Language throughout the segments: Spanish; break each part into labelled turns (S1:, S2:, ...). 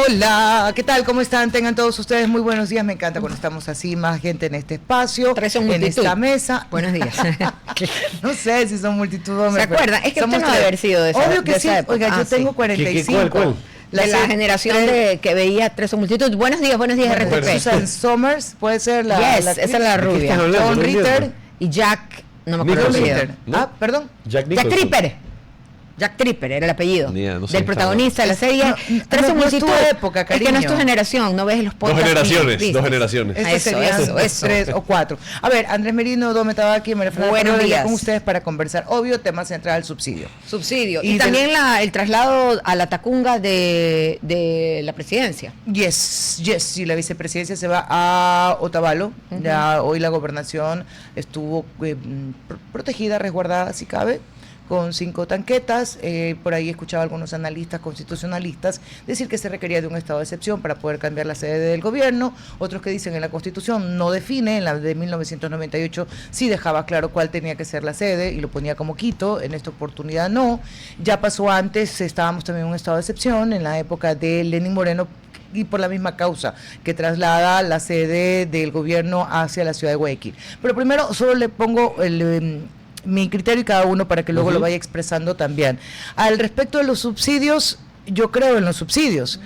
S1: Hola, ¿qué tal? ¿Cómo están? Tengan todos ustedes muy buenos días. Me encanta cuando estamos así, más gente en este espacio, en esta mesa.
S2: Buenos días.
S1: No sé si son multitud.
S2: ¿Se acuerdan? Es que usted no debe haber sido de esa
S1: Obvio que sí. Oiga, yo tengo 45.
S2: ¿Cuál? De la generación que veía Tres son multitud. Buenos días, RTP.
S1: Susan Somers, puede ser la...
S2: Esa es la rubia.
S1: John Ritter
S2: y Jack, no me acuerdo el apellido.
S1: Ah, perdón.
S2: Jack Tripper. Jack Tripper era el apellido del protagonista de la serie.
S1: Tres son multitud.
S2: Época, cariño. Es que no es tu generación, no ves los podcasts.
S3: Dos generaciones.
S1: Eso. 3 o 4. A ver, Andrés Merino, Dome Tabaqui, María Fernanda,
S2: buenos días
S1: con ustedes para conversar. Obvio, tema central, subsidio.
S2: Y también el traslado a la Tacunga de la presidencia.
S1: Yes, y la vicepresidencia se va a Otavalo. Ya hoy la gobernación estuvo protegida, resguardada, si cabe, con 5 tanquetas. Por ahí escuchaba a algunos analistas constitucionalistas decir que se requería de un estado de excepción para poder cambiar la sede del gobierno, otros que dicen en la Constitución no define, en la de 1998 sí dejaba claro cuál tenía que ser la sede y lo ponía como Quito, en esta oportunidad no, ya pasó antes, estábamos también en un estado de excepción en la época de Lenín Moreno, y por la misma causa, que traslada la sede del gobierno hacia la ciudad de Guayaquil. Pero primero solo le pongo mi criterio y cada uno para que luego lo vaya expresando también. Al respecto de los subsidios, yo creo en los subsidios,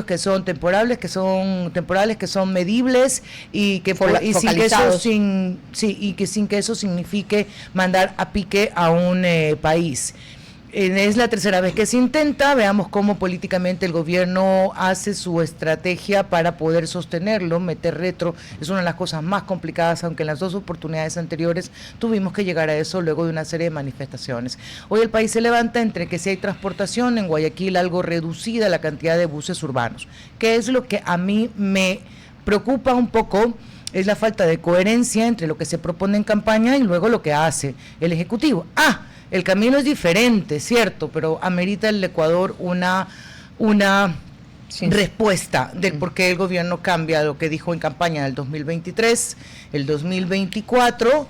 S1: que son temporales, que son medibles y que sin que eso signifique mandar a pique a un país. Es la tercera vez que se intenta, veamos cómo políticamente el gobierno hace su estrategia para poder sostenerlo, meter retro, es una de las cosas más complicadas, aunque en las 2 oportunidades anteriores tuvimos que llegar a eso luego de una serie de manifestaciones. Hoy el país se levanta entre que si hay transportación, en Guayaquil algo reducida la cantidad de buses urbanos, que es lo que a mí me preocupa un poco, es la falta de coherencia entre lo que se propone en campaña y luego lo que hace el Ejecutivo. El camino es diferente, cierto, pero amerita el Ecuador una respuesta del por qué el gobierno cambia lo que dijo en campaña del 2023, el 2024,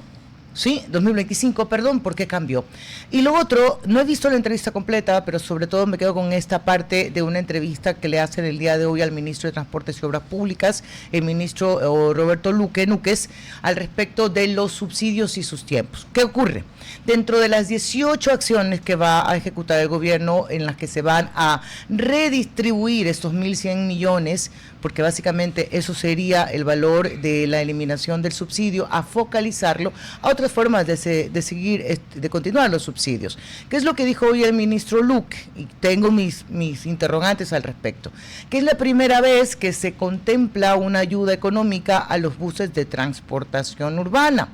S1: 2025, ¿por qué cambió? Y lo otro, no he visto la entrevista completa, pero sobre todo me quedo con esta parte de una entrevista que le hacen el día de hoy al ministro de Transportes y Obras Públicas, el ministro Roberto Núquez, al respecto de los subsidios y sus tiempos. ¿Qué ocurre? Dentro de las 18 acciones que va a ejecutar el gobierno, en las que se van a redistribuir estos 1.100 millones, porque básicamente eso sería el valor de la eliminación del subsidio, a focalizarlo a otras formas de continuar los subsidios. ¿Qué es lo que dijo hoy el ministro Luque? Y tengo mis interrogantes al respecto. Que es la primera vez que se contempla una ayuda económica a los buses de transportación urbana.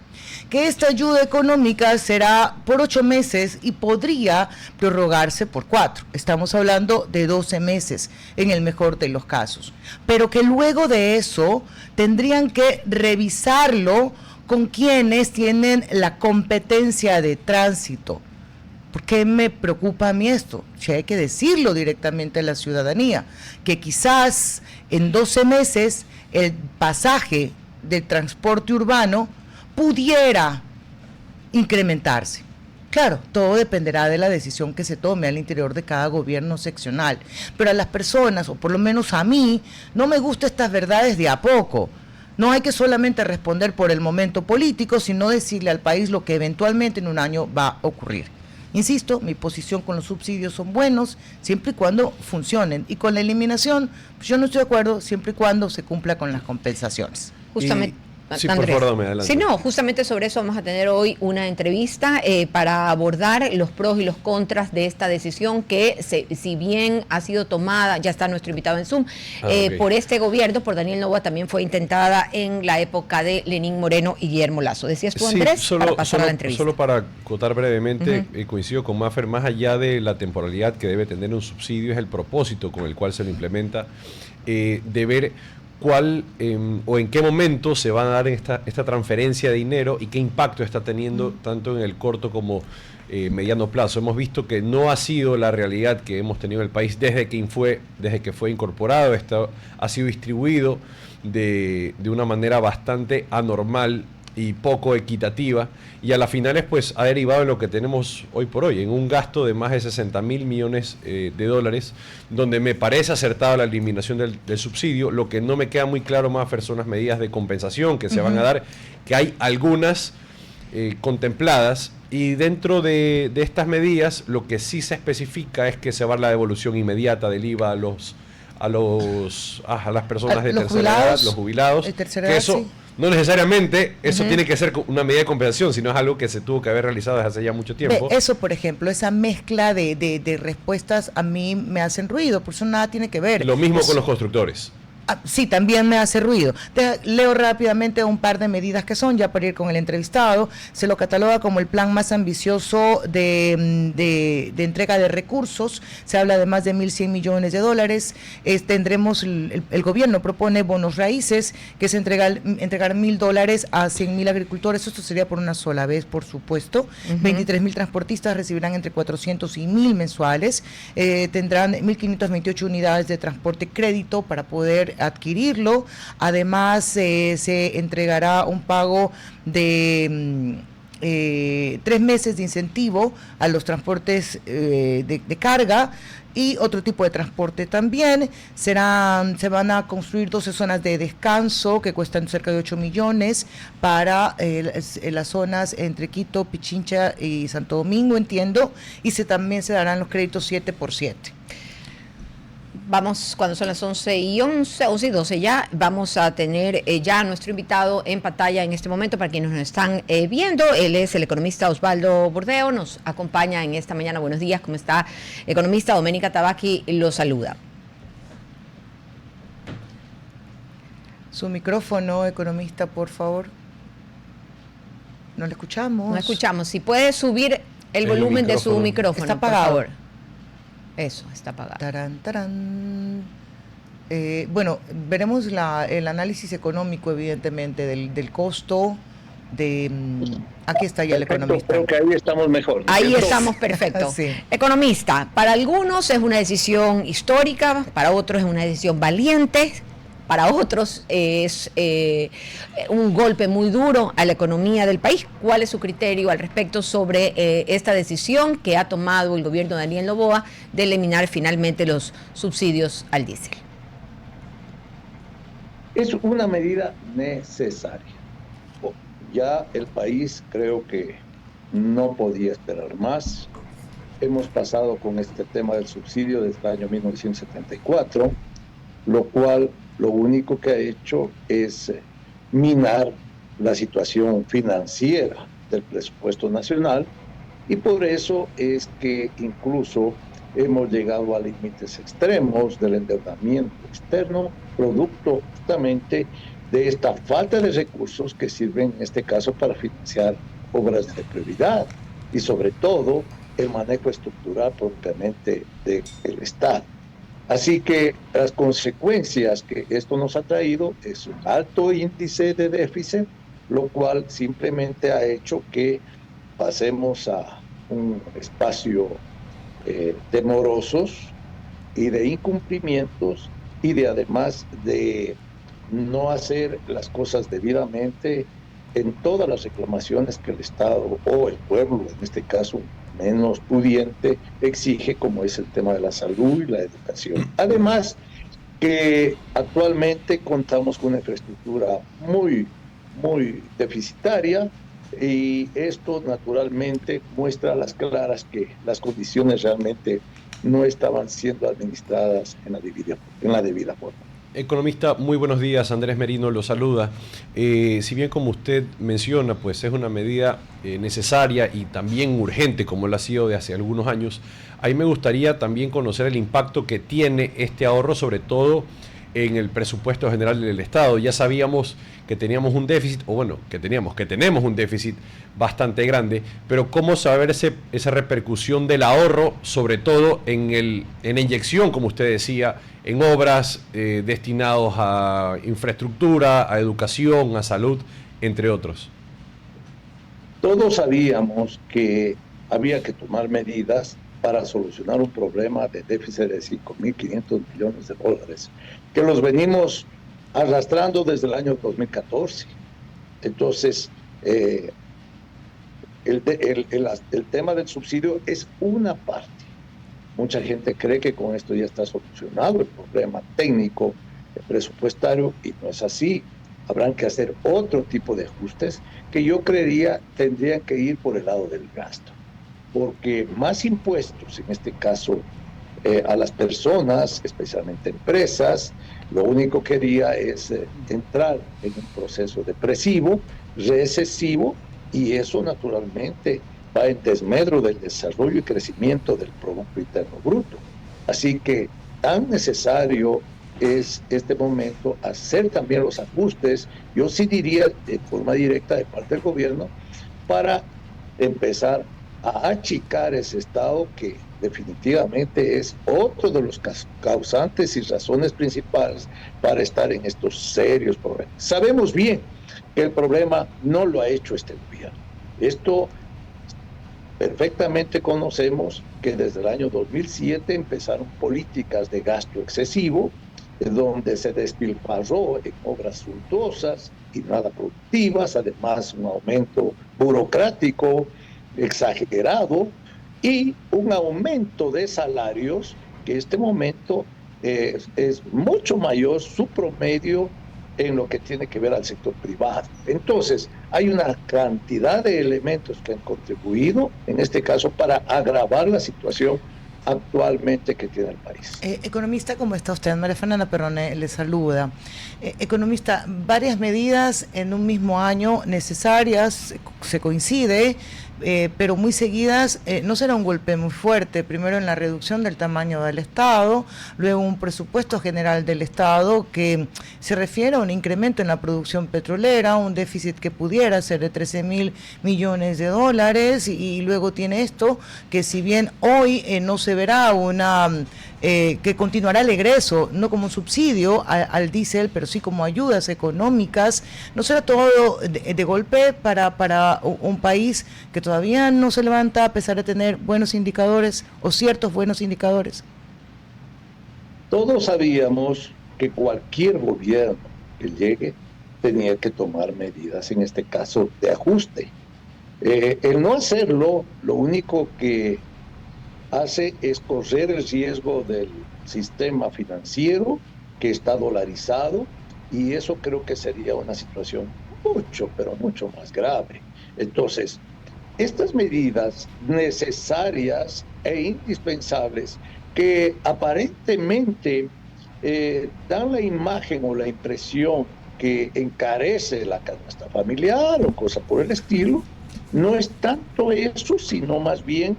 S1: Que esta ayuda económica será por 8 meses y podría prorrogarse por 4. Estamos hablando de 12 meses en el mejor de los casos. Pero que luego de eso tendrían que revisarlo con quienes tienen la competencia de tránsito. ¿Por qué me preocupa a mí esto? Si hay que decirlo directamente a la ciudadanía, que quizás en 12 meses el pasaje del transporte urbano pudiera incrementarse. Claro, todo dependerá de la decisión que se tome al interior de cada gobierno seccional, pero a las personas, o por lo menos a mí, no me gustan estas verdades de a poco. No hay que solamente responder por el momento político, sino decirle al país lo que eventualmente en un año va a ocurrir. Insisto, mi posición con los subsidios son buenos siempre y cuando funcionen, y con la eliminación, pues yo no estoy de acuerdo siempre y cuando se cumpla con las compensaciones.
S2: Justamente.
S3: Sí, por favor, dame adelante.
S2: Sí, no, justamente sobre eso vamos a tener hoy una entrevista para abordar los pros y los contras de esta decisión que, si bien ha sido tomada, ya está nuestro invitado en Zoom, por este gobierno, por Daniel Noboa, también fue intentada en la época de Lenín Moreno y Guillermo Lasso. ¿Decías tú, Andrés? Para pasar a la entrevista.
S3: Solo para acotar brevemente, coincido con Mafer, más allá de la temporalidad que debe tener un subsidio, es el propósito con el cual se lo implementa, de ver cuál o en qué momento se va a dar esta transferencia de dinero y qué impacto está teniendo tanto en el corto como mediano plazo. Hemos visto que no ha sido la realidad que hemos tenido en el país desde que fue incorporado. Esto ha sido distribuido de una manera bastante anormal y poco equitativa, y a las finales pues ha derivado en lo que tenemos hoy por hoy, en un gasto de más de 60.000 millones de dólares, donde me parece acertada la eliminación del subsidio. Lo que no me queda muy claro, más son las medidas de compensación que se van a dar, que hay algunas contempladas, y dentro de estas medidas lo que sí se especifica es que se va a dar la devolución inmediata del IVA a las personas de tercera edad, los jubilados, que eso sí. No necesariamente eso tiene que ser una medida de compensación, sino es algo que se tuvo que haber realizado desde hace ya mucho tiempo.
S1: Eso, por ejemplo, esa mezcla de respuestas a mí me hacen ruido, por eso nada tiene que ver.
S3: Lo mismo con los constructores.
S1: Sí, también me hace ruido. Leo rápidamente un par de medidas que son, ya para ir con el entrevistado. Se lo cataloga como el plan más ambicioso de entrega de recursos. Se habla de más de 1.100 millones de dólares. Tendremos, el gobierno propone bonos raíces, que es entregar $1.000 a 100.000 agricultores. Esto sería por una sola vez, por supuesto. 23.000 transportistas recibirán entre 400 y 1.000 mensuales. Tendrán 1.528 unidades de transporte crédito para poder adquirirlo. Además se entregará un pago de 3 meses de incentivo a los transportes de carga y otro tipo de transporte también. Se van a construir 12 zonas de descanso que cuestan cerca de 8 millones para las zonas entre Quito, Pichincha y Santo Domingo, entiendo, y también se darán los créditos 7x7.
S2: Vamos, cuando son las 11:12 ya, vamos a tener ya a nuestro invitado en pantalla en este momento para quienes nos están viendo. Él es el economista Osvaldo Bordeo, nos acompaña en esta mañana. Buenos días, ¿cómo está? Economista Doménica Tabaqui lo saluda.
S1: Su micrófono, economista, por favor. No le escuchamos.
S2: No escuchamos. Si puede subir el volumen de su micrófono,
S1: está apagado.
S2: Por favor. Eso, está apagado.
S1: Tarán, tarán. Bueno, veremos el análisis económico, evidentemente, del costo de... Aquí está ya el economista.
S4: Creo que ahí estamos mejor.
S2: Ahí estamos, perfecto. Sí. Economista, para algunos es una decisión histórica, para otros es una decisión valiente, para otros es un golpe muy duro a la economía del país. ¿Cuál es su criterio al respecto sobre esta decisión que ha tomado el gobierno de Daniel Noboa de eliminar finalmente los subsidios al diésel?
S4: Es una medida necesaria. Ya el país creo que no podía esperar más. Hemos pasado con este tema del subsidio desde el año 1974, lo cual lo único que ha hecho es minar la situación financiera del presupuesto nacional, y por eso es que incluso hemos llegado a límites extremos del endeudamiento externo, producto justamente de esta falta de recursos que sirven en este caso para financiar obras de prioridad y sobre todo el manejo estructural propiamente del Estado. Así que las consecuencias que esto nos ha traído es un alto índice de déficit, lo cual simplemente ha hecho que pasemos a un espacio de morosos y de incumplimientos y de además de no hacer las cosas debidamente en todas las reclamaciones que el Estado o el pueblo, en este caso menos pudiente, exige, como es el tema de la salud y la educación. Además, que actualmente contamos con una infraestructura muy deficitaria, y esto naturalmente muestra a las claras que las condiciones realmente no estaban siendo administradas en la debida forma.
S3: Economista, muy buenos días. Andrés Merino lo saluda. Si bien, como usted menciona, pues es una medida necesaria y también urgente, como lo ha sido de hace algunos años, ahí me gustaría también conocer el impacto que tiene este ahorro, sobre todo en el presupuesto general del Estado. Ya sabíamos que teníamos un déficit, que tenemos un déficit bastante grande, pero ¿cómo saber esa repercusión del ahorro, sobre todo en la inyección, como usted decía, en obras destinados a infraestructura, a educación, a salud, entre otros?
S4: Todos sabíamos que había que tomar medidas para solucionar un problema de déficit de 5.500 millones de dólares, que los venimos arrastrando desde el año 2014. Entonces, El tema del subsidio es una parte. Mucha gente cree que con esto ya está solucionado el problema técnico, presupuestario, y no es así. Habrán que hacer otro tipo de ajustes que yo creería tendrían que ir por el lado del gasto, porque más impuestos, en este caso a las personas, especialmente empresas, lo único que haría es entrar en un proceso depresivo, recesivo, y eso naturalmente va en desmedro del desarrollo y crecimiento del Producto Interno Bruto. Así que tan necesario es este momento hacer también los ajustes, yo sí diría de forma directa de parte del gobierno, para empezar a achicar ese Estado que definitivamente es otro de los causantes y razones principales para estar en estos serios problemas. Sabemos bien que el problema no lo ha hecho este gobierno. Esto perfectamente conocemos que desde el año 2007 empezaron políticas de gasto excesivo, donde se despilfarró en obras suntuosas y nada productivas, además un aumento burocrático exagerado y un aumento de salarios que en este momento es mucho mayor su promedio en lo que tiene que ver al sector privado. Entonces, hay una cantidad de elementos que han contribuido, en este caso, para agravar la situación actualmente que tiene el país.
S1: Economista, ¿cómo está usted? María Fernanda Perrone le saluda. Economista, varias medidas en un mismo año necesarias, se coincide, pero muy seguidas. No será un golpe muy fuerte, primero en la reducción del tamaño del Estado, luego un presupuesto general del Estado que se refiere a un incremento en la producción petrolera, un déficit que pudiera ser de 13.000 millones de dólares, y luego tiene esto que, si bien hoy no se verá que continuará el egreso, no como un subsidio al diésel, pero sí como ayudas económicas, ¿no será todo de golpe para un país que todavía no se levanta a pesar de tener buenos indicadores o ciertos buenos indicadores?
S4: Todos sabíamos que cualquier gobierno que llegue tenía que tomar medidas, en este caso de ajuste. El no hacerlo, lo único que hace es correr el riesgo del sistema financiero que está dolarizado, y eso creo que sería una situación mucho, pero mucho más grave. Entonces, estas medidas necesarias e indispensables que aparentemente dan la imagen o la impresión que encarece la canasta familiar o cosa por el estilo, no es tanto eso, sino más bien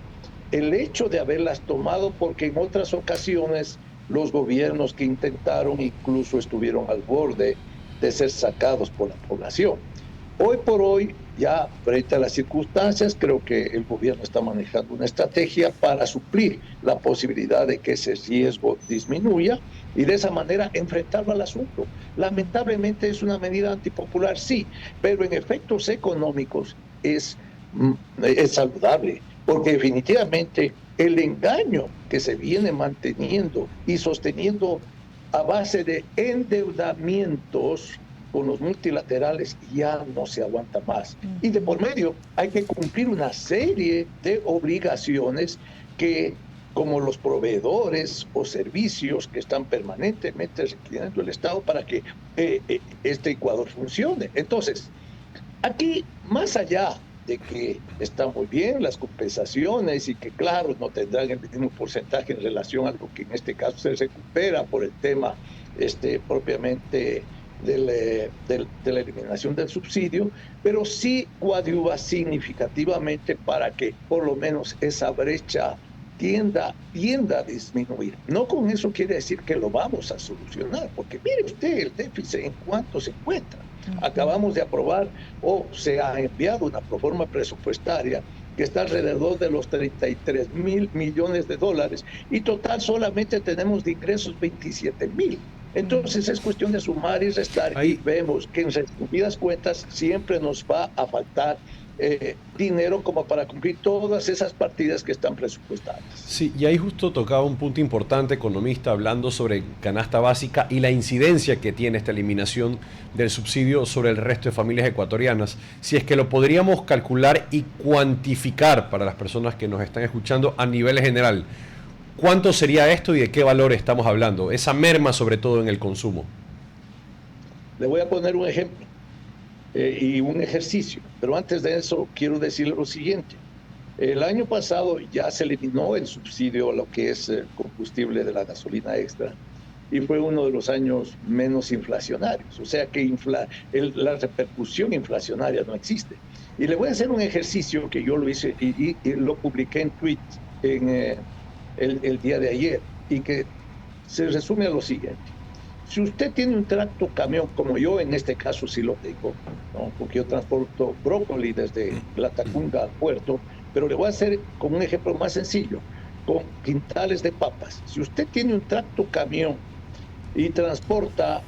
S4: el hecho de haberlas tomado, porque en otras ocasiones los gobiernos que intentaron incluso estuvieron al borde de ser sacados por la población. Hoy por hoy, ya frente a las circunstancias, creo que el gobierno está manejando una estrategia para suplir la posibilidad de que ese riesgo disminuya y de esa manera enfrentarlo al asunto. Lamentablemente es una medida antipopular, sí, pero en efectos económicos es saludable, porque definitivamente el engaño que se viene manteniendo y sosteniendo a base de endeudamientos con los multilaterales ya no se aguanta más. Y de por medio hay que cumplir una serie de obligaciones que, como los proveedores o servicios que están permanentemente requiriendo el Estado para que este Ecuador funcione. Entonces, aquí, más allá de que están muy bien las compensaciones y que, claro, no tendrán el mismo porcentaje en relación a lo que en este caso se recupera por el tema propiamente de la eliminación del subsidio, pero sí coadyuva significativamente para que por lo menos esa brecha tienda a disminuir. No con eso quiere decir que lo vamos a solucionar, porque mire usted el déficit en cuánto se encuentra. Acabamos de aprobar o se ha enviado una proforma presupuestaria que está alrededor de los 33.000 millones de dólares y total solamente tenemos de ingresos 27.000. Entonces es cuestión de sumar y restar. Ahí vemos que en resumidas cuentas siempre nos va a faltar dinero como para cumplir todas esas partidas que están presupuestadas.
S3: Sí, y ahí justo tocaba un punto importante, economista, hablando sobre canasta básica y la incidencia que tiene esta eliminación del subsidio sobre el resto de familias ecuatorianas. Si es que lo podríamos calcular y cuantificar para las personas que nos están escuchando a nivel general, ¿cuánto sería esto y de qué valor estamos hablando? Esa merma sobre todo en el consumo.
S4: Le voy a poner un ejemplo y un ejercicio, pero antes de eso quiero decirle lo siguiente. El año pasado ya se eliminó el subsidio a lo que es el combustible de la gasolina extra y fue uno de los años menos inflacionarios, o sea que la repercusión inflacionaria no existe. Y le voy a hacer un ejercicio que yo lo hice y lo publiqué en tweet el día de ayer y que se resume a lo siguiente. Si usted tiene un tracto camión, como yo en este caso sí lo tengo, ¿no? Porque yo transporto brócoli desde La Tacunga al puerto, pero le voy a hacer como un ejemplo más sencillo, con quintales de papas. Si usted tiene un tracto camión y transporta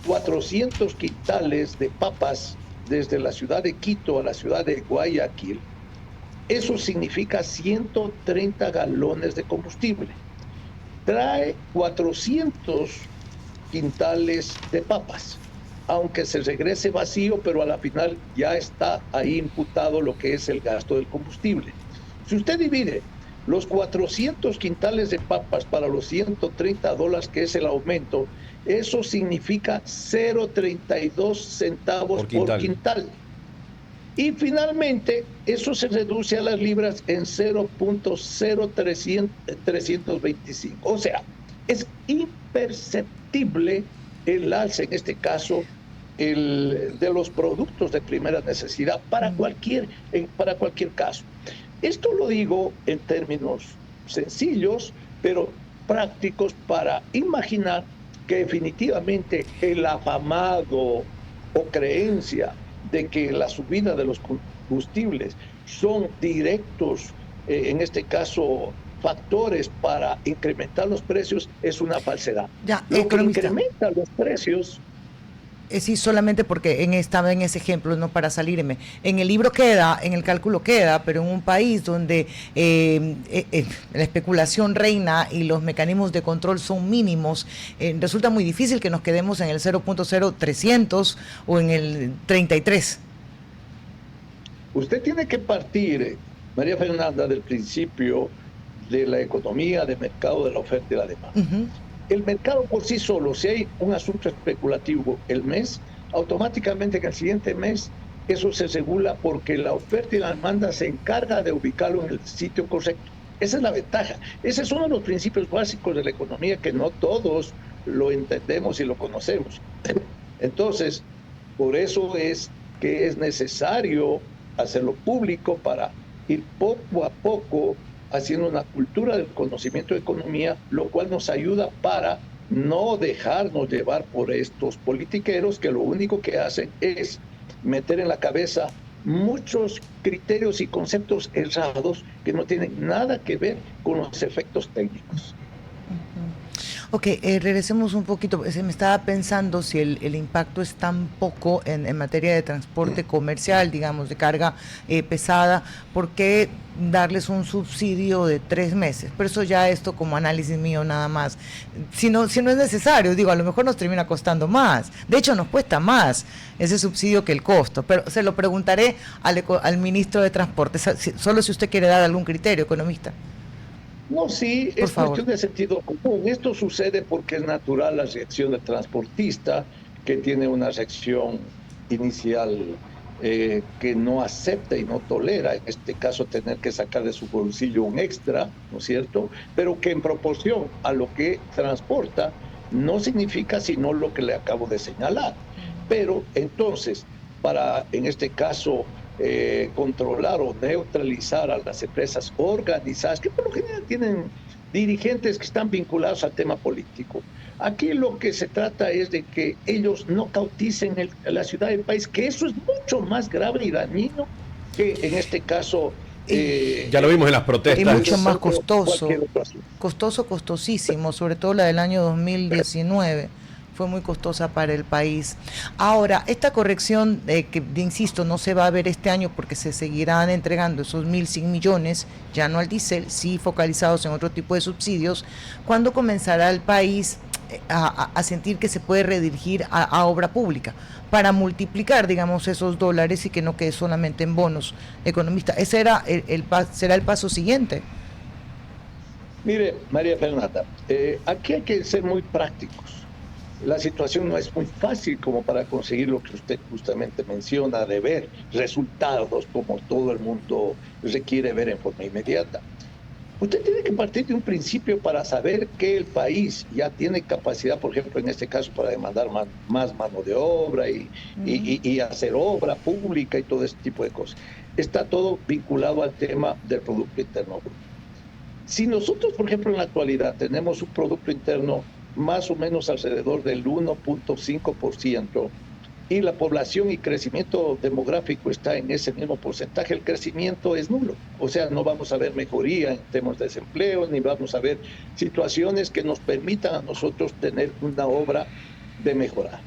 S4: 400 quintales de papas desde la ciudad de Quito a la ciudad de Guayaquil, eso significa 130 galones de combustible. Trae 400 quintales de papas, aunque se regrese vacío, pero a la final ya está ahí imputado lo que es el gasto del combustible. Si usted divide los 400 quintales de papas para los $130 que es el aumento, eso significa 0.32 centavos por quintal. Y finalmente, eso se reduce a las libras en 0.0325. O sea, es imperceptible el alza, en este caso, de los productos de primera necesidad para cualquier caso. Esto lo digo en términos sencillos, pero prácticos para imaginar que definitivamente el afamado o creencia de que la subida de los combustibles son directos, en este caso, factores para incrementar los precios es una falsedad.
S1: Ya,
S4: lo que incrementa los precios...
S1: Sí, solamente porque estaba en ese ejemplo, no para salirme. En el libro queda, en el cálculo queda, pero en un país donde la especulación reina y los mecanismos de control son mínimos, resulta muy difícil que nos quedemos en el 0.0300 o en el 33.
S4: Usted tiene que partir, María Fernanda, del principio de la economía de mercado, de la oferta y la demanda. El mercado por sí solo, si hay un asunto especulativo el mes, automáticamente en el siguiente mes eso se regula porque la oferta y la demanda se encarga de ubicarlo en el sitio correcto. Esa es la ventaja. Ese es uno de los principios básicos de la economía que no todos lo entendemos y lo conocemos. Entonces, por eso es que es necesario hacerlo público para ir poco a poco haciendo una cultura del conocimiento de economía, lo cual nos ayuda para no dejarnos llevar por estos politiqueros que lo único que hacen es meter en la cabeza muchos criterios y conceptos errados que no tienen nada que ver con los efectos técnicos.
S1: Ok, regresemos un poquito. Se me estaba pensando si el impacto es tan poco en materia de transporte comercial, digamos, de carga pesada, ¿por qué darles un subsidio de 3 meses? Pero eso ya esto como análisis mío nada más. Si no es necesario, digo, a lo mejor nos termina costando más. De hecho, nos cuesta más ese subsidio que el costo. Pero se lo preguntaré al ministro de Transporte, solo si usted quiere dar algún criterio, economista.
S4: No, sí, es cuestión de sentido común. Esto sucede porque es natural la reacción del transportista, que tiene una reacción inicial que no acepta y no tolera, en este caso tener que sacar de su bolsillo un extra, ¿no es cierto? Pero que en proporción a lo que transporta no significa sino lo que le acabo de señalar. Pero entonces, para en este caso controlar o neutralizar a las empresas organizadas, que por lo general tienen dirigentes que están vinculados al tema político. Aquí lo que se trata es de que ellos no cauticen la ciudad del país, que eso es mucho más grave y dañino que en este caso...
S3: ya lo vimos en las protestas.
S1: Y mucho más costoso, costosísimo, sobre todo la del año 2019. fue muy costosa para el país. Ahora, esta corrección, que insisto, no se va a ver este año porque se seguirán entregando esos 1.100 millones, ya no al diésel, sí focalizados en otro tipo de subsidios, ¿cuándo comenzará el país a sentir que se puede redirigir a obra pública para multiplicar, digamos, esos dólares y que no quede solamente en bonos, economista? Ese será el paso siguiente.
S4: Mire, María Fernanda, aquí hay que ser muy prácticos. La situación no es muy fácil como para conseguir lo que usted justamente menciona, de ver resultados como todo el mundo requiere ver en forma inmediata. Usted tiene que partir de un principio para saber que el país ya tiene capacidad, por ejemplo, en este caso, para demandar más mano de obra y hacer obra pública y todo ese tipo de cosas. Está todo vinculado al tema del Producto Interno Bruto. Si nosotros, por ejemplo, en la actualidad tenemos un Producto Interno más o menos alrededor del 1.5%, y la población y crecimiento demográfico está en ese mismo porcentaje, el crecimiento es nulo. O sea, no vamos a ver mejoría en temas de desempleo, ni vamos a ver situaciones que nos permitan a nosotros tener una obra de mejorar.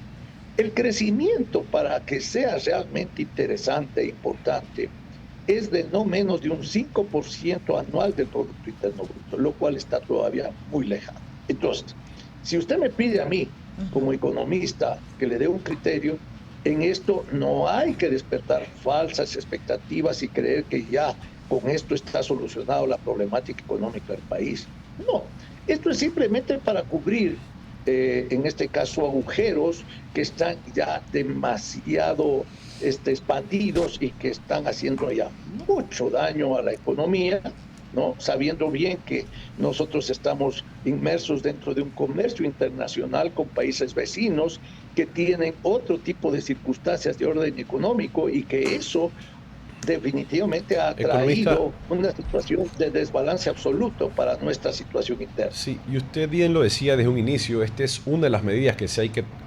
S4: El crecimiento, para que sea realmente interesante e importante, es de no menos de un 5% anual del Producto Interno Bruto, lo cual está todavía muy lejano. Entonces, si usted me pide a mí, como economista, que le dé un criterio, en esto no hay que despertar falsas expectativas y creer que ya con esto está solucionado la problemática económica del país. No, esto es simplemente para cubrir, en este caso, agujeros que están ya demasiado expandidos y que están haciendo ya mucho daño a la economía, ¿no? Sabiendo bien que nosotros estamos inmersos dentro de un comercio internacional con países vecinos que tienen otro tipo de circunstancias de orden económico y que eso definitivamente ha traído una situación de desbalance absoluto para nuestra situación interna.
S3: Sí, y usted bien lo decía desde un inicio, esta es una de las medidas que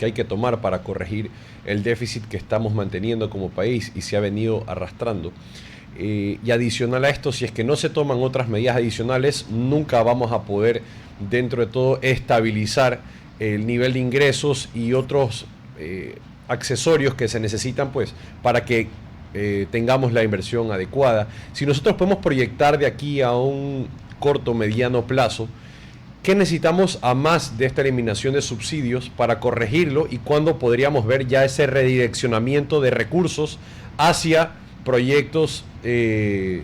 S3: hay que tomar para corregir el déficit que estamos manteniendo como país y se ha venido arrastrando. Y adicional a esto, si es que no se toman otras medidas adicionales, nunca vamos a poder, dentro de todo, estabilizar el nivel de ingresos y otros accesorios que se necesitan, pues, para que tengamos la inversión adecuada. Si nosotros podemos proyectar de aquí a un corto, mediano plazo, ¿qué necesitamos a más de esta eliminación de subsidios para corregirlo y cuándo podríamos ver ya ese redireccionamiento de recursos hacia proyectos de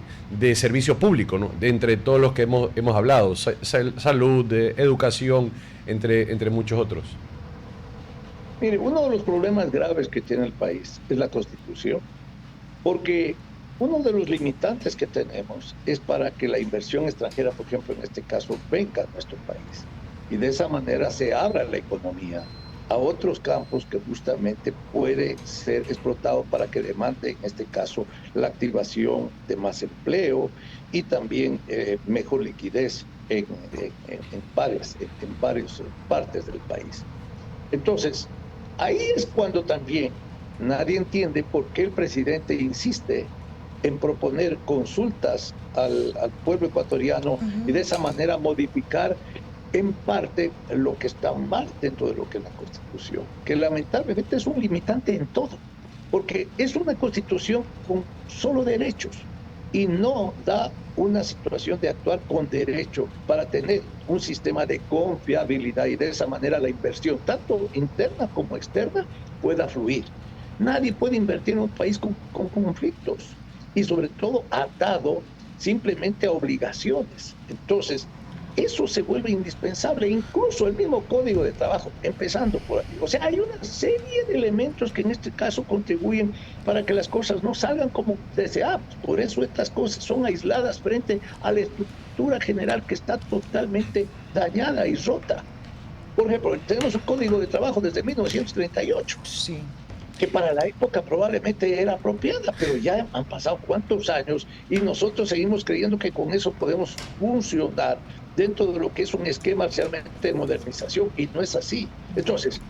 S3: servicio público, ¿no? Entre todos los que hemos hablado, salud, educación, entre muchos otros?
S4: Mire, uno de los problemas graves que tiene el país es la Constitución, porque uno de los limitantes que tenemos es para que la inversión extranjera, por ejemplo, en este caso, venga a nuestro país y de esa manera se abra la economía a otros campos que justamente puede ser explotado para que demande, en este caso, la activación de más empleo y también mejor liquidez en varias partes del país. Entonces, ahí es cuando también nadie entiende por qué el presidente insiste en proponer consultas al pueblo ecuatoriano y de esa manera modificar en parte lo que está mal dentro de lo que es la Constitución, que lamentablemente es un limitante en todo, porque es una Constitución con solo derechos y no da una situación de actuar con derecho para tener un sistema de confiabilidad y de esa manera la inversión, tanto interna como externa, pueda fluir. Nadie puede invertir en un país con conflictos y sobre todo atado simplemente a obligaciones. Entonces, eso se vuelve indispensable, incluso el mismo Código de Trabajo, empezando por aquí. O sea, hay una serie de elementos que en este caso contribuyen para que las cosas no salgan como deseamos. Por eso estas cosas son aisladas frente a la estructura general que está totalmente dañada y rota. Por ejemplo, tenemos un Código de Trabajo desde 1938.
S1: Sí.
S4: Que para la época probablemente era apropiada, pero ya han pasado cuántos años y nosotros seguimos creyendo que con eso podemos funcionar dentro de lo que es un esquema realmente de modernización, y no es así. Entonces,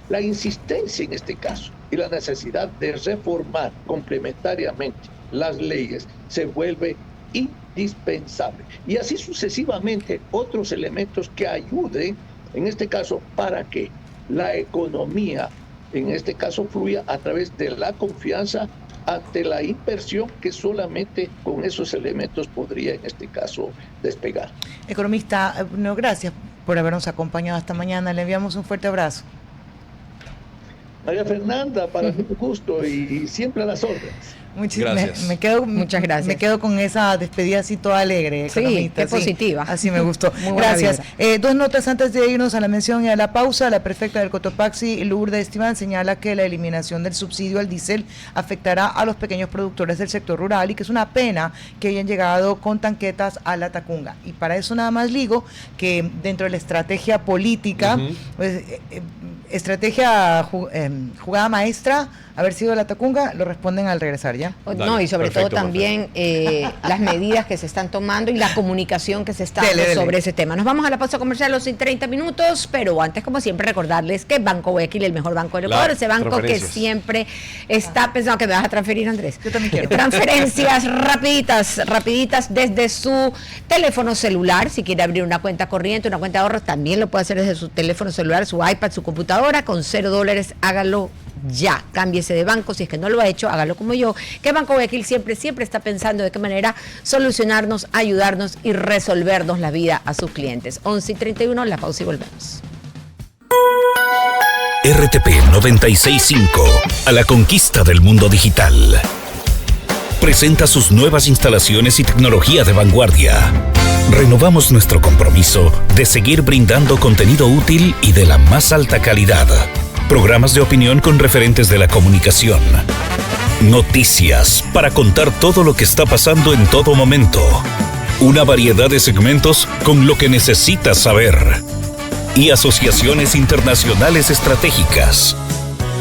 S4: la insistencia en este caso y la necesidad de reformar complementariamente las leyes se vuelve indispensable. Y así sucesivamente otros elementos que ayuden, en este caso, ¿para qué? la economía, en este caso, fluya a través de la confianza ante la inversión que solamente con esos elementos podría, en este caso, despegar.
S1: Economista, no, gracias por habernos acompañado esta mañana. Le enviamos un fuerte abrazo.
S4: María Fernanda, para mi gusto y siempre a las órdenes.
S3: Gracias.
S2: Muchas gracias.
S1: Me quedo con esa despedida así toda alegre, economista.
S2: Sí, qué positiva.
S1: Así me gustó. Gracias. Dos notas antes de irnos a la mención y a la pausa. La prefecta del Cotopaxi, Lourdes Esteban, señala que la eliminación del subsidio al diésel afectará a los pequeños productores del sector rural y que es una pena que hayan llegado con tanquetas a la Tacunga. Y para eso nada más digo que dentro de la estrategia política, pues, estrategia jugada maestra, haber sido la Tacunga, lo responden al regresar ya.
S2: Dale, no, y sobre todo también las medidas que se están tomando y la comunicación que se está dando sobre ese tema. Nos vamos a la pausa comercial los 30 minutos, pero antes, como siempre, recordarles que Banco Guayaquil, el mejor banco del Ecuador, ese banco que siempre está pensando que me vas a transferir, Andrés.
S1: Yo también quiero.
S2: Transferencias rapiditas desde su teléfono celular. Si quiere abrir una cuenta corriente, una cuenta de ahorros, también lo puede hacer desde su teléfono celular, su iPad, su computadora, con $0, hágalo ya, cámbiese de banco, si es que no lo ha hecho, hágalo como yo, que Banco Guayaquil siempre está pensando de qué manera solucionarnos, ayudarnos y resolvernos la vida a sus clientes. 11:31, la pausa y volvemos.
S5: RTP 965, a la conquista del mundo digital. Presenta sus nuevas instalaciones y tecnología de vanguardia. Renovamos nuestro compromiso de seguir brindando contenido útil y de la más alta calidad. Programas de opinión con referentes de la comunicación. Noticias para contar todo lo que está pasando en todo momento. Una variedad de segmentos con lo que necesitas saber. Y asociaciones internacionales estratégicas.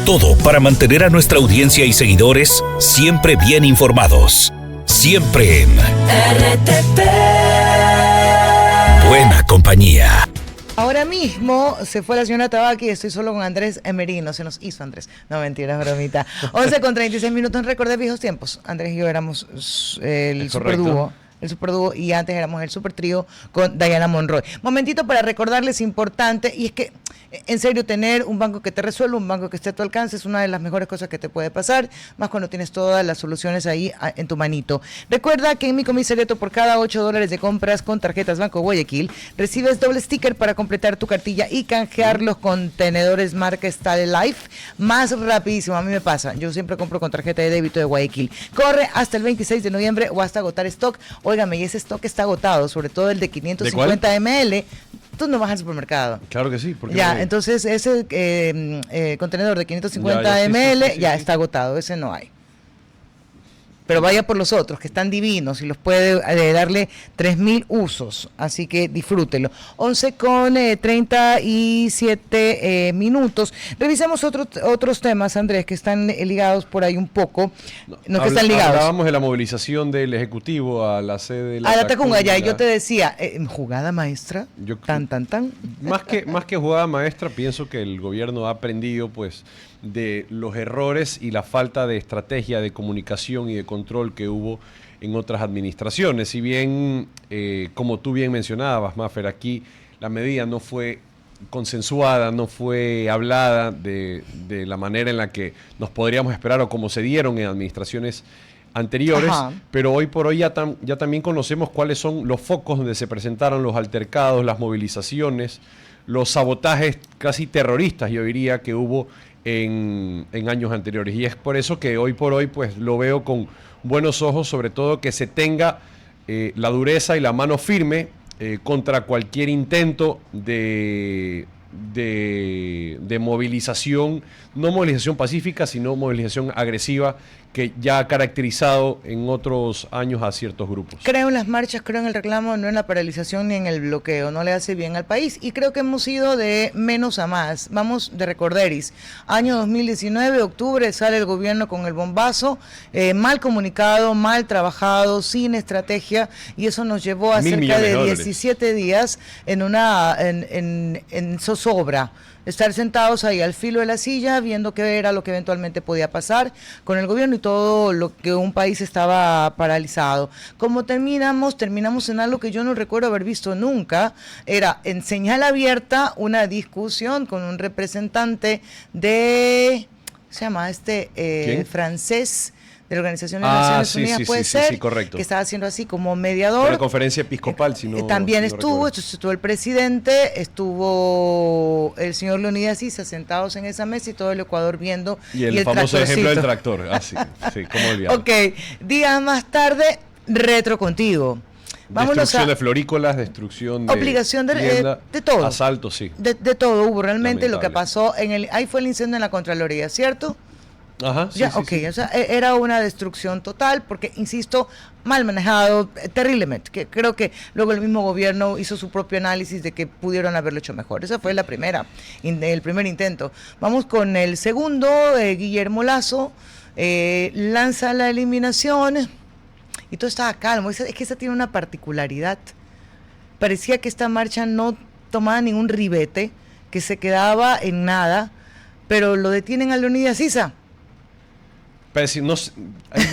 S5: Todo para mantener a nuestra audiencia y seguidores siempre bien informados. Siempre en RTP. Buena compañía.
S1: Ahora mismo se fue la señora Tabaqui y estoy solo con Andrés Emerino. Se nos hizo Andrés. No, mentira, bromita. 11:36 minutos. Recordé viejos tiempos. Andrés y yo éramos el superdúo. Y antes éramos el super trío con Diana Monroy. Momentito para recordarles importante, y es que en serio tener un banco que te resuelva, un banco que esté a tu alcance es una de las mejores cosas que te puede pasar, más cuando tienes todas las soluciones ahí en tu manito. Recuerda que en mi comisariato por cada $8 de compras con tarjetas Banco Guayaquil recibes doble sticker para completar tu cartilla y canjear los contenedores marca Style Life más rapidísimo. A mí me pasa, yo siempre compro con tarjeta de débito de Guayaquil. Corre hasta el 26 de noviembre o hasta agotar stock. Óigame, y ese stock está agotado, sobre todo el de 550 ml. Tú no vas al supermercado.
S3: Claro que sí. Porque
S1: ya, entonces ese contenedor de 550 ml ya está agotado, ese no hay. Pero vaya por los otros, que están divinos y los puede darle 3.000 usos, así que disfrútelo. 11:37 minutos. Revisemos otros temas, Andrés, que están ligados por ahí un poco. No, que están ligados.
S3: Hablábamos de la movilización del Ejecutivo a la sede de
S1: la Tacunga, ya, yo te decía, jugada maestra, tan.
S3: Más que jugada maestra, pienso que el gobierno ha aprendido, pues, de los errores y la falta de estrategia de comunicación y de control que hubo en otras administraciones. Si bien, como tú bien mencionabas, Mafer, aquí la medida no fue consensuada, no fue hablada de la manera en la que nos podríamos esperar o como se dieron en administraciones anteriores, pero hoy por hoy ya también conocemos cuáles son los focos donde se presentaron los altercados, las movilizaciones, los sabotajes casi terroristas, yo diría, que hubo en años anteriores. Y es por eso que hoy por hoy pues lo veo con buenos ojos, sobre todo que se tenga la dureza y la mano firme contra cualquier intento de movilización, no movilización pacífica, sino movilización agresiva, que ya ha caracterizado en otros años a ciertos grupos.
S1: Creo en las marchas, creo en el reclamo, no en la paralización ni en el bloqueo, no le hace bien al país, y creo que hemos ido de menos a más. Vamos de recorderis. Año 2019, octubre, sale el gobierno con el bombazo, mal comunicado, mal trabajado, sin estrategia, y eso nos llevó a cerca de 17 días en zozobra, estar sentados ahí al filo de la silla viendo qué era lo que eventualmente podía pasar con el gobierno y todo lo que un país estaba paralizado. Como terminamos en algo que yo no recuerdo haber visto nunca, era en señal abierta una discusión con un representante de, ¿se llama francés? De la Organización de Naciones Unidas, puede ser,
S3: correcto.
S1: Que estaba haciendo así como mediador.
S3: De la conferencia episcopal, si no.
S1: También
S3: si no
S1: estuvo el presidente, estuvo el señor Leonidas Issa sentados en esa mesa y todo el Ecuador viendo.
S3: Y el famoso ejemplo del tractor, sí, cómo olvidar.
S1: Ok, días más tarde, retro contigo. Vámonos
S3: destrucción de florícolas, destrucción de
S1: obligación
S3: de
S1: todo.
S3: Asalto, sí.
S1: De todo hubo realmente.
S3: Lamentable.
S1: Lo que pasó ahí fue el incendio en la Contraloría, ¿cierto?
S3: Ajá,
S1: sí. O sea, era una destrucción total porque, insisto, mal manejado, terriblemente, que creo que luego el mismo gobierno hizo su propio análisis de que pudieron haberlo hecho mejor. Esa fue el primer intento. Vamos con el segundo, Guillermo Lasso, lanza la eliminación y todo estaba calmo. Es que esa tiene una particularidad. Parecía que esta marcha no tomaba ningún ribete, que se quedaba en nada, pero lo detienen a Leonidas Issa.
S3: Pero si no,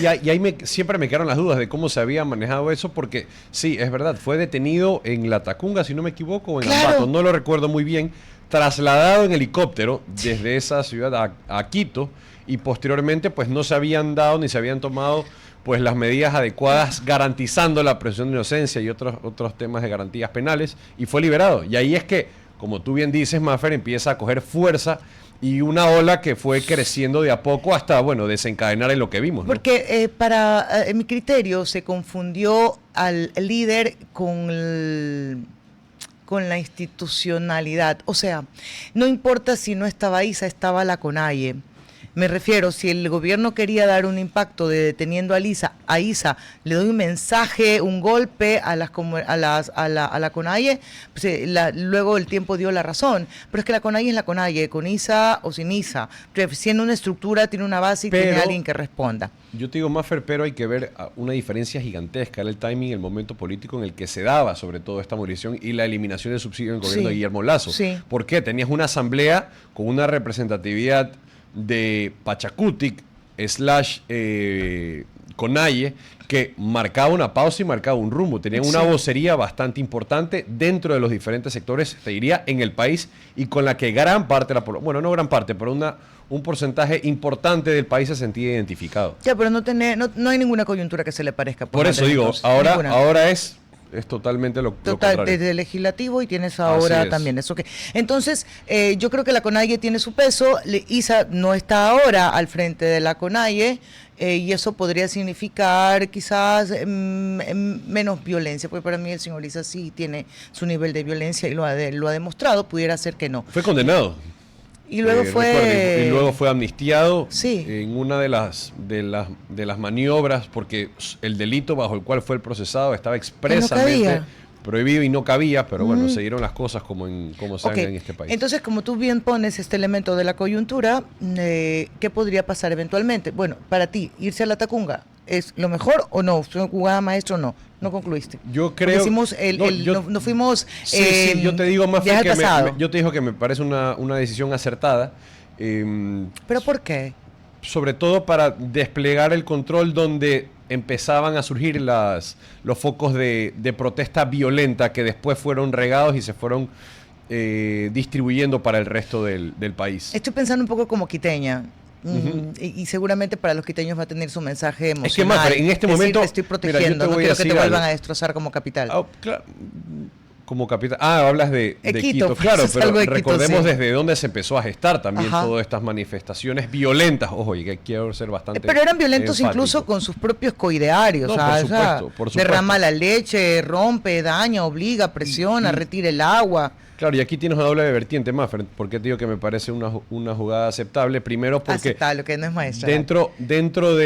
S3: y ahí siempre me quedaron las dudas de cómo se había manejado eso, porque sí, es verdad, fue detenido en La Tacunga, si no me equivoco, o en Ambato, no lo recuerdo muy bien, trasladado en helicóptero desde esa ciudad a Quito, y posteriormente pues no se habían dado ni se habían tomado pues las medidas adecuadas garantizando la presunción de inocencia y otros temas de garantías penales, y fue liberado. Y ahí es que, como tú bien dices, Maffer, empieza a coger fuerza y una ola que fue creciendo de a poco hasta, desencadenar en lo que vimos, ¿no?
S1: Porque en mi criterio se confundió al líder con la institucionalidad. O sea, no importa si no estaba Issa, estaba la CONAIE. Me refiero, si el gobierno quería dar un impacto de deteniendo a Issa, le doy un mensaje, un golpe a la CONAIE, pues, luego el tiempo dio la razón. Pero es que la CONAIE es la CONAIE, con Issa o sin Issa. Siendo una estructura, tiene una base y tiene alguien que responda.
S3: Yo te digo, Maffer, pero hay que ver una diferencia gigantesca. Era el timing, el momento político en el que se daba, sobre todo, esta movilización y la eliminación del subsidio en el gobierno de Guillermo Lasso.
S1: Sí.
S3: ¿Por qué? Tenías una asamblea con una representatividad de Pachacutic / CONAIE que marcaba una pausa y marcaba un rumbo. Tenían una vocería bastante importante dentro de los diferentes sectores, te diría, en el país, y con la que gran parte de la población, bueno, no gran parte, pero un porcentaje importante del país se sentía identificado.
S1: Ya, pero no hay ninguna coyuntura que se le parezca.
S3: Por eso digo, ahora es totalmente lo contrario.
S1: Desde el legislativo y tienes ahora también eso. Entonces, yo creo que la CONAIE tiene su peso. Issa no está ahora al frente de la CONAIE y eso podría significar quizás menos violencia, porque para mí el señor Issa sí tiene su nivel de violencia y lo ha demostrado. Pudiera ser que no.
S3: Fue condenado.
S1: Y luego
S3: fue amnistiado
S1: sí.
S3: En una de las maniobras, porque el delito bajo el cual fue el procesado estaba expresamente prohibido y no cabía, pero bueno, se dieron las cosas como se dan en este país.
S1: Entonces, como tú bien pones este elemento de la coyuntura, ¿qué podría pasar eventualmente? Bueno, para ti, irse a La Tacunga, ¿es lo mejor o no? ¿Fue jugada maestro o no? No concluiste.
S3: Yo creo.
S1: No fuimos.
S3: Sí, yo te digo más
S1: que
S3: yo te digo que me parece una decisión acertada.
S1: ¿Pero por qué?
S3: Sobre todo para desplegar el control donde empezaban a surgir los focos de protesta violenta que después fueron regados y se fueron distribuyendo para el resto del país.
S1: Estoy pensando un poco como quiteña. Y seguramente para los quiteños va a tener su mensaje emocional.
S3: Es que más, en este momento
S1: te estoy protegiendo, no quiero que te vuelvan a destrozar como capital.
S3: Claro, como capital. Hablas de Quito, claro, pero recordemos desde dónde se empezó a gestar también todas estas manifestaciones violentas. Ojo, y que quiero ser bastante
S1: pero eran violentos
S3: enfático.
S1: Incluso con sus propios coidearios.
S3: Por supuesto.
S1: Derrama la leche, rompe, daña, obliga, presiona, retira el agua.
S3: Claro, y aquí tienes una doble vertiente, Maffer, porque te digo que me parece una jugada aceptable. Primero porque
S1: aceptable, que no es maestra.
S3: Dentro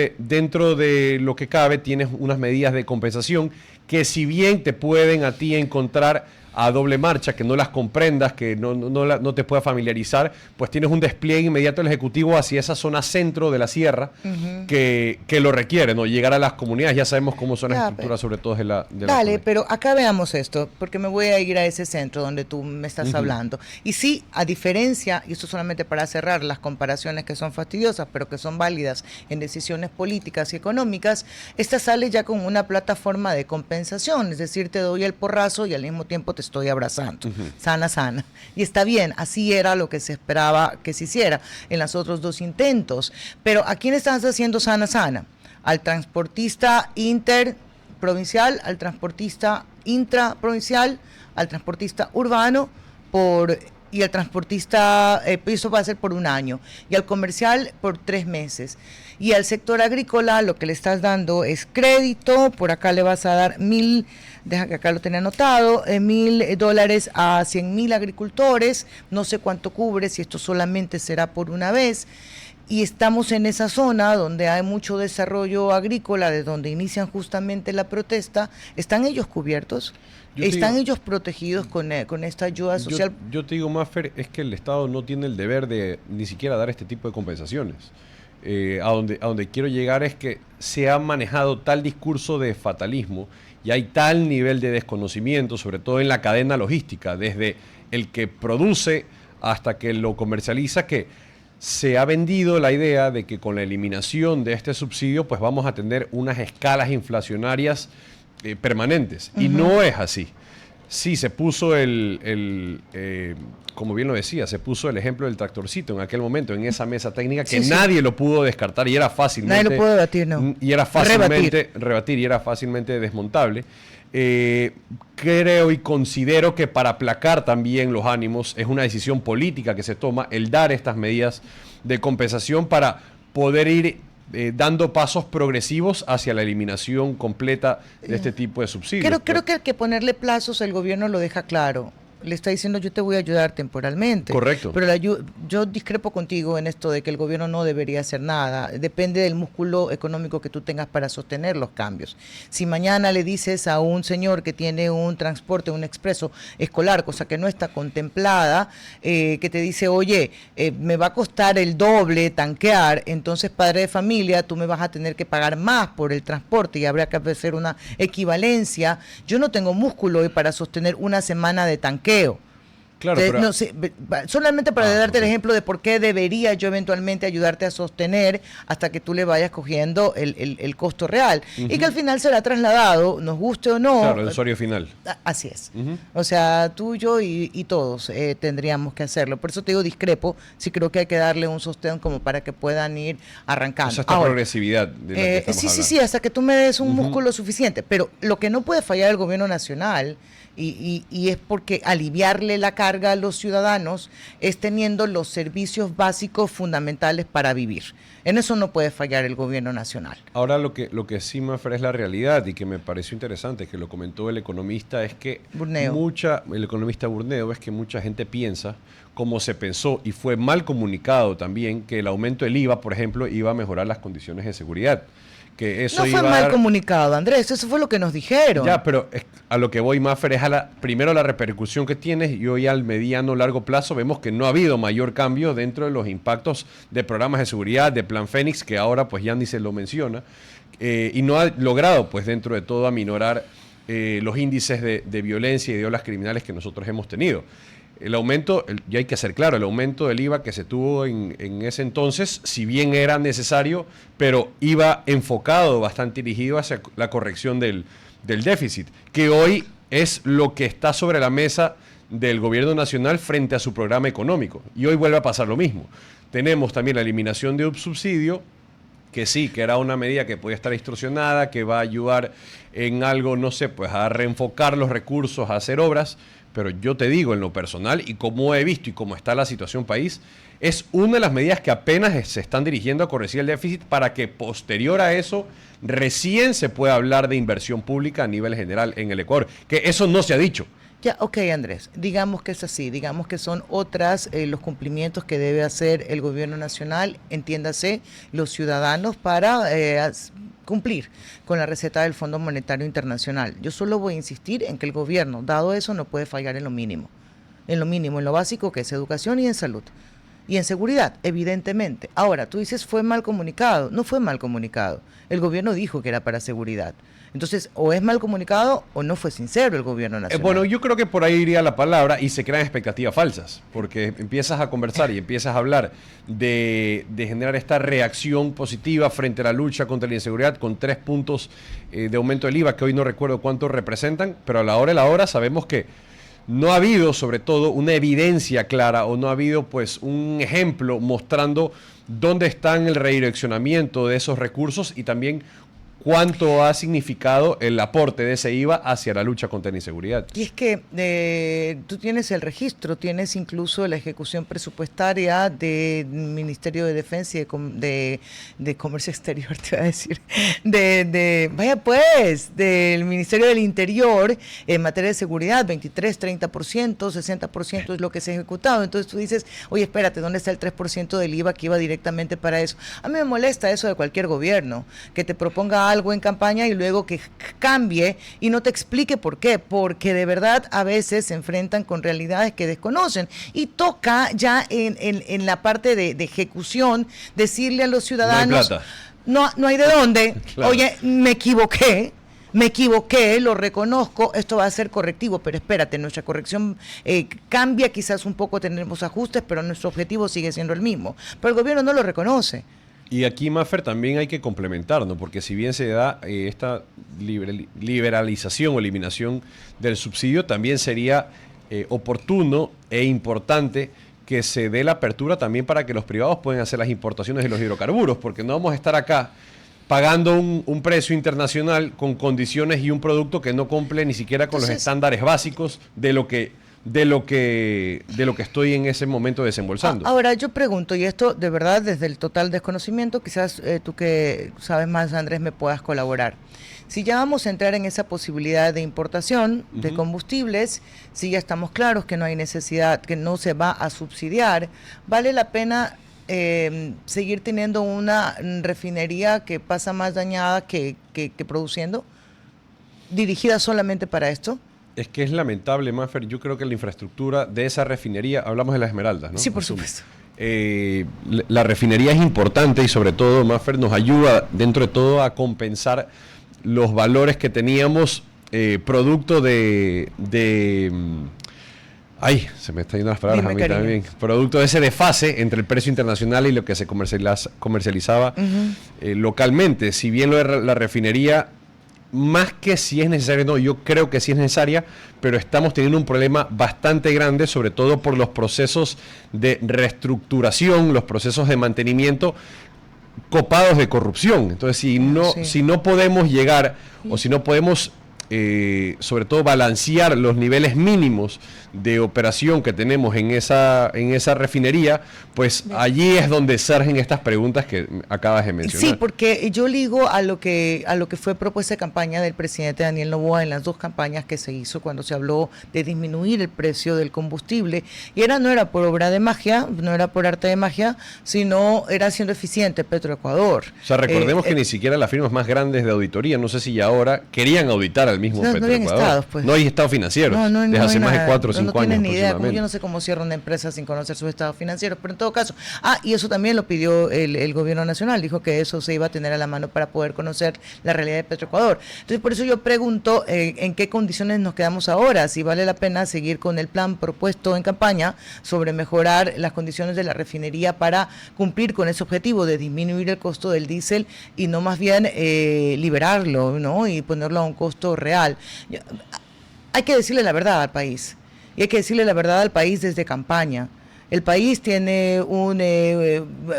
S3: de lo que cabe tienes unas medidas de compensación que si bien te pueden a ti encontrar a doble marcha, que no las comprendas, que no te puedas familiarizar, pues tienes un despliegue inmediato del Ejecutivo hacia esa zona centro de la sierra que lo requiere, ¿no? Llegar a las comunidades, ya sabemos cómo son las estructuras, sobre todo de la
S1: Dale, pero acá veamos esto, porque me voy a ir a ese centro donde tú me estás hablando. Y sí, a diferencia, y esto solamente para cerrar las comparaciones que son fastidiosas, pero que son válidas en decisiones políticas y económicas, esta sale ya con una plataforma de compensación, es decir, te doy el porrazo y al mismo tiempo te estoy abrazando, sana. Y está bien, así era lo que se esperaba que se hiciera en los otros dos intentos. Pero ¿a quién estás haciendo sana? Al transportista interprovincial, al transportista intraprovincial, al transportista urbano y al transportista, eso va a ser por 1 año, y al comercial por 3 meses. Y al sector agrícola lo que le estás dando es crédito, por acá le vas a dar deja que acá lo tenía anotado, $1,000 a 100,000 agricultores, no sé cuánto cubre, si esto solamente será por una vez. Y estamos en esa zona donde hay mucho desarrollo agrícola, de donde inician justamente la protesta. ¿Están ellos cubiertos? ¿Están ellos protegidos con esta ayuda social?
S3: Yo te digo, Mafer, es que el Estado no tiene el deber de ni siquiera dar este tipo de compensaciones. A donde quiero llegar es que se ha manejado tal discurso de fatalismo y hay tal nivel de desconocimiento, sobre todo en la cadena logística, desde el que produce hasta que lo comercializa, que se ha vendido la idea de que con la eliminación de este subsidio pues vamos a tener unas escalas inflacionarias permanentes. Y no es así. Sí, se puso como bien lo decía, se puso el ejemplo del tractorcito en aquel momento, en esa mesa técnica que nadie lo pudo descartar y era fácilmente...
S1: Nadie lo pudo debatir, ¿no?
S3: Y era fácilmente rebatir y era fácilmente desmontable. Creo y considero que para aplacar también los ánimos es una decisión política que se toma el dar estas medidas de compensación para poder ir dando pasos progresivos hacia la eliminación completa de este tipo de subsidios.
S1: Creo que hay que ponerle plazos, el gobierno lo deja claro. Le está diciendo, yo te voy a ayudar temporalmente.
S3: Correcto.
S1: Pero yo discrepo contigo en esto de que el gobierno no debería hacer nada. Depende del músculo económico que tú tengas para sostener los cambios. Si mañana le dices a un señor que tiene un transporte, un expreso escolar, cosa que no está contemplada, que te dice, oye, me va a costar el doble tanquear, entonces, padre de familia, tú me vas a tener que pagar más por el transporte y habría que hacer una equivalencia. Yo no tengo músculo hoy para sostener 1 semana de tanqueo.
S3: Claro, pero,
S1: no sé, solamente para darte el ejemplo de por qué debería yo eventualmente ayudarte a sostener hasta que tú le vayas cogiendo el costo real y que al final será trasladado, nos guste o no.
S3: Claro, el usuario final.
S1: Así es. O sea, tú, yo y todos tendríamos que hacerlo. Por eso te digo, discrepo, sí creo que hay que darle un sostén como para que puedan ir arrancando.
S3: Esa progresividad de la que estamos hablando.
S1: Sí, hasta que tú me des un músculo suficiente. Pero lo que no puede fallar el gobierno nacional y es porque aliviarle la carga a los ciudadanos es teniendo los servicios básicos fundamentales para vivir. En eso no puede fallar el gobierno nacional.
S3: Ahora lo que sí, Mafer, es la realidad y que me pareció interesante, que lo comentó el economista, es que el economista Burneo, es que mucha gente piensa, como se pensó y fue mal comunicado también, que el aumento del IVA, por ejemplo, iba a mejorar las condiciones de seguridad. Que eso
S1: no fue mal comunicado, Andrés, eso fue lo que nos dijeron.
S3: Ya, pero a lo que voy, Mafer, es primero la repercusión que tienes y hoy al mediano largo plazo vemos que no ha habido mayor cambio dentro de los impactos de programas de seguridad, de Plan Fénix, que ahora pues ya ni se lo menciona, y no ha logrado pues dentro de todo aminorar los índices de violencia y de olas criminales que nosotros hemos tenido. El aumento, y hay que ser claro, el aumento del IVA que se tuvo en ese entonces, si bien era necesario, pero iba enfocado, bastante dirigido hacia la corrección del déficit, que hoy es lo que está sobre la mesa del gobierno nacional frente a su programa económico. Y hoy vuelve a pasar lo mismo. Tenemos también la eliminación de un subsidio, que sí, que era una medida que podía estar distorsionada, que va a ayudar en algo, no sé, pues a reenfocar los recursos, a hacer obras. Pero yo te digo, en lo personal, y como he visto y como está la situación país, es una de las medidas que apenas se están dirigiendo a corregir el déficit para que posterior a eso recién se pueda hablar de inversión pública a nivel general en el Ecuador, que eso no se ha dicho.
S1: Ya, ok, Andrés, digamos que es así, digamos que son otras los cumplimientos que debe hacer el gobierno nacional, entiéndase, los ciudadanos para cumplir con la receta del Fondo Monetario Internacional. Yo solo voy a insistir en que el gobierno, dado eso, no puede fallar en lo mínimo, en lo básico que es educación y en salud. Y en seguridad, evidentemente. Ahora, tú dices, fue mal comunicado. No fue mal comunicado. El gobierno dijo que era para seguridad. Entonces, o es mal comunicado o no fue sincero el gobierno nacional.
S3: Bueno, yo creo que por ahí iría la palabra y se crean expectativas falsas, porque empiezas a conversar y empiezas a hablar de generar esta reacción positiva frente a la lucha contra la inseguridad con 3 puntos de aumento del IVA, que hoy no recuerdo cuánto representan, pero a la hora de la hora sabemos que no ha habido, sobre todo, una evidencia clara o no ha habido, pues, un ejemplo mostrando dónde está el redireccionamiento de esos recursos y también cuánto ha significado el aporte de ese IVA hacia la lucha contra la inseguridad.
S1: Y es que tú tienes el registro, tienes incluso la ejecución presupuestaria del Ministerio de Defensa y de Comercio Exterior, te iba a decir, del Ministerio del Interior en materia de seguridad, 23, 30%, 60% es lo que se ha ejecutado. Entonces tú dices, oye, espérate, ¿dónde está el 3% del IVA que iba directamente para eso? A mí me molesta eso de cualquier gobierno, que te proponga algo en campaña y luego que cambie y no te explique por qué, porque de verdad a veces se enfrentan con realidades que desconocen y toca ya en la parte de ejecución decirle a los ciudadanos, no hay de dónde, claro. Oye, me equivoqué, lo reconozco, esto va a ser correctivo, pero espérate, nuestra corrección cambia, quizás un poco tenemos ajustes, pero nuestro objetivo sigue siendo el mismo, pero el gobierno no lo reconoce.
S3: Y aquí, Maffer, también hay que complementar, ¿no? Porque si bien se da esta liberalización o eliminación del subsidio, también sería oportuno e importante que se dé la apertura también para que los privados puedan hacer las importaciones de los hidrocarburos, porque no vamos a estar acá pagando un precio internacional con condiciones y un producto que no cumple ni siquiera con los estándares básicos de lo que estoy en ese momento desembolsando.
S1: Ahora yo pregunto, y esto de verdad desde el total desconocimiento, quizás tú que sabes más, Andrés, me puedas colaborar. Si ya vamos a entrar en esa posibilidad de importación de combustibles, si ya estamos claros que no hay necesidad, que no se va a subsidiar, ¿vale la pena seguir teniendo una refinería que pasa más dañada que produciendo, dirigida solamente para esto?
S3: Es que es lamentable, Maffer. Yo creo que la infraestructura de esa refinería, hablamos de las Esmeraldas, ¿no?
S1: Sí, por supuesto.
S3: La refinería es importante y sobre todo, Maffer, nos ayuda dentro de todo a compensar los valores que teníamos producto de ay, se me están yendo las palabras. Dime, a mí cariño. También. Producto de ese desfase entre el precio internacional y lo que se comercializaba localmente. Si bien lo de la refinería, más que si es necesario, no, yo creo que sí es necesaria, pero estamos teniendo un problema bastante grande, sobre todo por los procesos de reestructuración, los procesos de mantenimiento copados de corrupción. Entonces, si no podemos llegar o si no podemos sobre todo balancear los niveles mínimos de operación que tenemos en esa refinería, pues allí es donde surgen estas preguntas que acabas de mencionar.
S1: Sí, porque yo ligo a lo que fue propuesta de campaña del presidente Daniel Noboa en las 2 campañas que se hizo cuando se habló de disminuir el precio del combustible, y no era por obra de magia, no era por arte de magia, sino era siendo eficiente Petroecuador.
S3: O sea, recordemos que ni siquiera las firmas más grandes de auditoría, no sé si ya ahora, querían auditar al mismo Petroecuador.
S1: Pues.
S3: No hay estados financieros, desde hace más de 4 o 5 años.
S1: No tienen ni idea, como yo no sé cómo cierra una empresa sin conocer sus estados financieros, pero en todo caso, y eso también lo pidió el gobierno nacional, dijo que eso se iba a tener a la mano para poder conocer la realidad de Petroecuador. Entonces, por eso yo pregunto en qué condiciones nos quedamos ahora, si vale la pena seguir con el plan propuesto en campaña sobre mejorar las condiciones de la refinería para cumplir con ese objetivo de disminuir el costo del diésel y no más bien liberarlo, ¿no? Y ponerlo a un costo real. Hay que decirle la verdad al país, y hay que decirle la verdad al país desde campaña. El país tiene un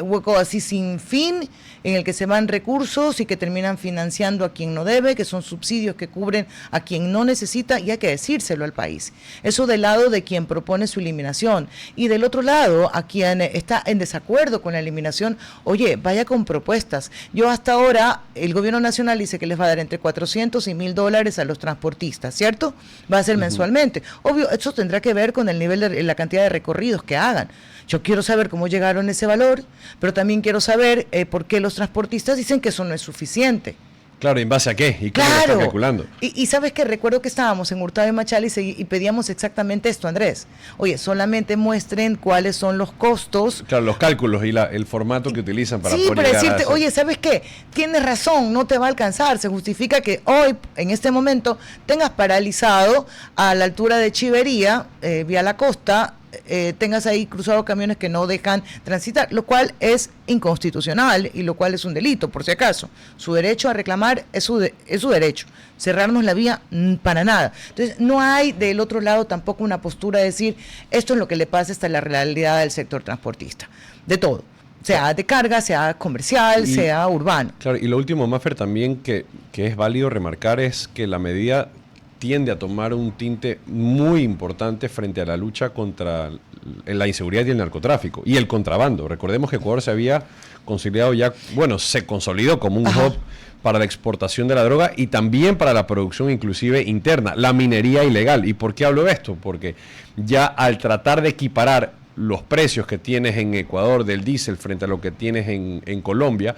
S1: hueco así sin fin en el que se van recursos y que terminan financiando a quien no debe, que son subsidios que cubren a quien no necesita, y hay que decírselo al país. Eso del lado de quien propone su eliminación. Y del otro lado, a quien está en desacuerdo con la eliminación, oye, vaya con propuestas. Yo hasta ahora, el gobierno nacional dice que les va a dar entre $400 y $1,000 a los transportistas, ¿cierto? Va a ser mensualmente. Obvio, eso tendrá que ver con el nivel de la cantidad de recorridos que hagan. Yo quiero saber cómo llegaron a ese valor, pero también quiero saber por qué los transportistas dicen que eso no es suficiente.
S3: Claro, ¿en base a qué? ¿Y cómo lo están calculando?
S1: Y ¿sabes qué? Recuerdo que estábamos en Hurtado de Machala y pedíamos exactamente esto, Andrés. Oye, solamente muestren cuáles son los costos.
S3: Claro, los cálculos y el formato que utilizan para
S1: poder para decirte, oye, ¿sabes qué? Tienes razón, no te va a alcanzar. Se justifica que hoy, en este momento, tengas paralizado a la altura de Chivería, vía la costa, tengas ahí cruzados camiones que no dejan transitar, lo cual es inconstitucional y lo cual es un delito, por si acaso. Su derecho a reclamar es su derecho. Cerrarnos la vía, para nada. Entonces, no hay del otro lado tampoco una postura de decir, esto es lo que le pasa hasta la realidad del sector transportista. De todo. Sea de carga, sea comercial, sea urbano.
S3: Claro, y lo último, Maffer, también que es válido remarcar es que la medida tiende a tomar un tinte muy importante frente a la lucha contra la inseguridad y el narcotráfico y el contrabando. Recordemos que Ecuador se había consolidado ya, se consolidó como un hub para la exportación de la droga y también para la producción inclusive interna, la minería ilegal. ¿Y por qué hablo de esto? Porque ya al tratar de equiparar los precios que tienes en Ecuador del diésel frente a lo que tienes en Colombia,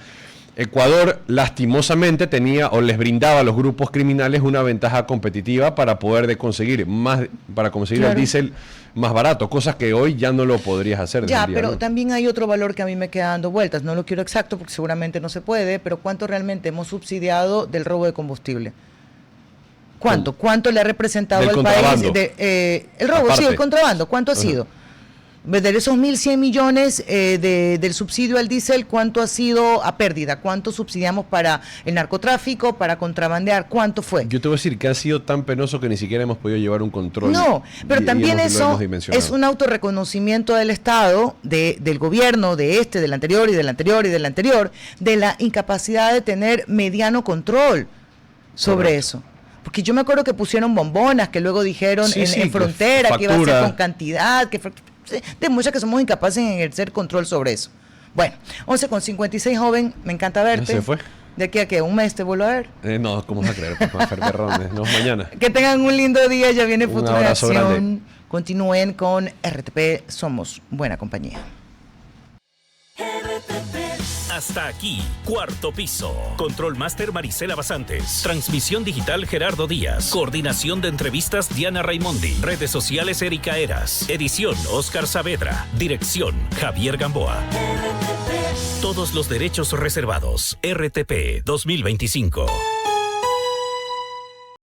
S3: Ecuador lastimosamente tenía o les brindaba a los grupos criminales una ventaja competitiva para poder conseguir el diésel más barato, cosas que hoy ya no lo podrías hacer.
S1: Ya, pero también hay otro valor que a mí me queda dando vueltas, no lo quiero exacto porque seguramente no se puede, pero ¿cuánto realmente hemos subsidiado del robo de combustible? ¿Cuánto le ha representado al país? El robo, aparte. Sí, el contrabando, ¿cuánto ha sido? De esos 1.100 millones del subsidio al diésel, ¿cuánto ha sido a pérdida? ¿Cuánto subsidiamos para el narcotráfico, para contrabandear? ¿Cuánto fue?
S3: Yo te voy a decir que ha sido tan penoso que ni siquiera hemos podido llevar un control.
S1: No, pero también eso es un autorreconocimiento del Estado, del gobierno, del anterior y del anterior y del anterior, de la incapacidad de tener mediano control sobre eso. Porque yo me acuerdo que pusieron bombonas, que luego dijeron en frontera, que iba a ser con cantidad, demuestra que somos incapaces en ejercer control sobre eso. Bueno, 11:56, joven, me encanta verte.
S3: ¿Se fue?
S1: ¿De aquí a qué? ¿Un mes te vuelvo a ver?
S3: No, ¿cómo vas a creer? No, mañana.
S1: Que tengan un lindo día, ya viene Futuro de Acción. Continúen con RTP, somos buena compañía.
S5: Hasta aquí, Cuarto Piso. Control Master Marisela Basantes. Transmisión digital Gerardo Díaz. Coordinación de entrevistas Diana Raimondi. Redes sociales Erika Eras. Edición Oscar Saavedra. Dirección Javier Gamboa. Todos los derechos reservados. RTP 2025.